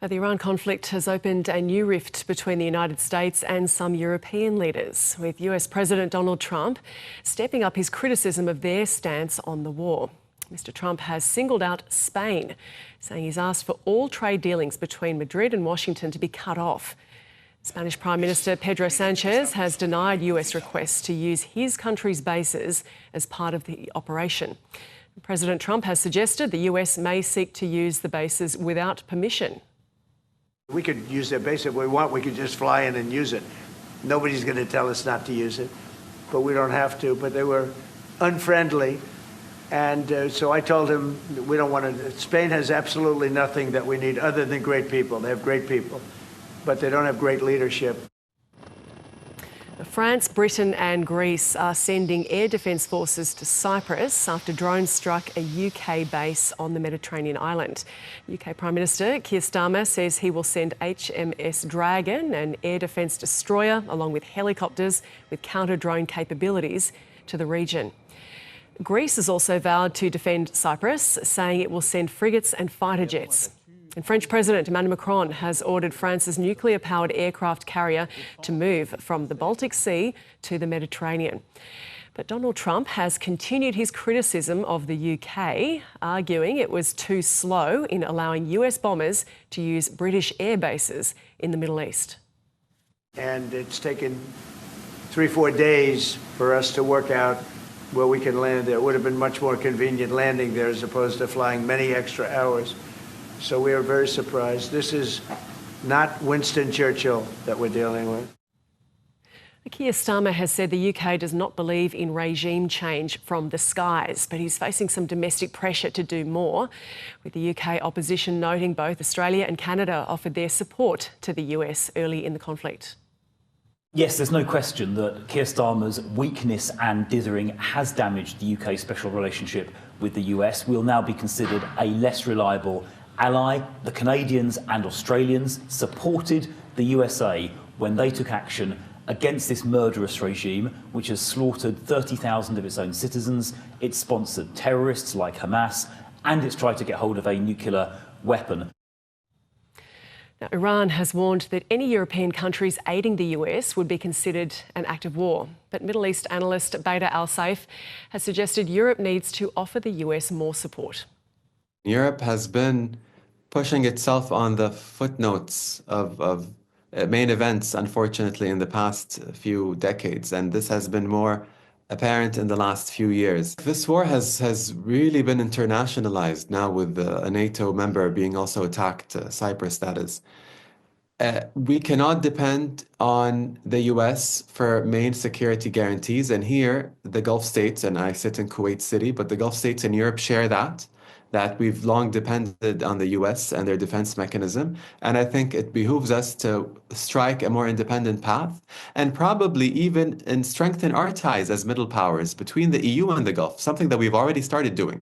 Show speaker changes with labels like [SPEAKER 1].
[SPEAKER 1] The Iran conflict has opened a new rift between the United States and some European leaders, with US President Donald Trump stepping up his criticism of their stance on the war. Mr. Trump has singled out Spain, saying he's asked for all trade dealings between Madrid and Washington to be cut off. Spanish Prime Minister Pedro Sanchez has denied US requests to use his country's bases as part of the operation. President Trump has suggested the US may seek to use the bases without permission.
[SPEAKER 2] We could use their base if we want. We could just fly in and use it. Nobody's going to tell us not to use it, but we don't have to. But they were unfriendly, and so I told him we don't want to. Spain has absolutely nothing that we need other than great people. They have great people, but they don't have great leadership.
[SPEAKER 1] France, Britain and Greece are sending air defence forces to Cyprus after drones struck a UK base on the Mediterranean island. UK Prime Minister Keir Starmer says he will send HMS Dragon, an air defence destroyer, along with helicopters with counter-drone capabilities, to the region. Greece has also vowed to defend Cyprus, saying it will send frigates and fighter jets. And French President Emmanuel Macron has ordered France's nuclear-powered aircraft carrier to move from the Baltic Sea to the Mediterranean. But Donald Trump has continued his criticism of the UK, arguing it was too slow in allowing US bombers to use British air bases in the Middle East.
[SPEAKER 2] And it's taken 3-4 days for us to work out where we can land there. It would have been much more convenient landing there as opposed to flying many extra hours. So we are very surprised. This is not Winston Churchill that we're dealing with.
[SPEAKER 1] Keir Starmer has said the UK does not believe in regime change from the skies, but he's facing some domestic pressure to do more, with the UK opposition noting both Australia and Canada offered their support to the US early in the conflict.
[SPEAKER 3] Yes, there's no question that Keir Starmer's weakness and dithering has damaged the UK's special relationship with the US. We'll now be considered a less reliable ally. The Canadians and Australians supported the USA when they took action against this murderous regime, which has slaughtered 30,000 of its own citizens. It's sponsored terrorists like Hamas, and it's tried to get hold of a nuclear weapon.
[SPEAKER 1] Now, Iran has warned that any European countries aiding the US would be considered an act of war. But Middle East analyst Bader Al-Saif has suggested Europe needs to offer the US more support.
[SPEAKER 4] Europe has been pushing itself on the footnotes of main events, unfortunately, in the past few decades, and this has been more apparent in the last few years. This war has really been internationalized now, with a NATO member being also attacked, Cyprus that is. We cannot depend on the US for main security guarantees, and here the Gulf states, and I sit in Kuwait City, but the Gulf states in Europe share that we've long depended on the US and their defense mechanism. And I think it behooves us to strike a more independent path and probably even strengthen our ties as middle powers between the EU and the Gulf, something that we've already started doing.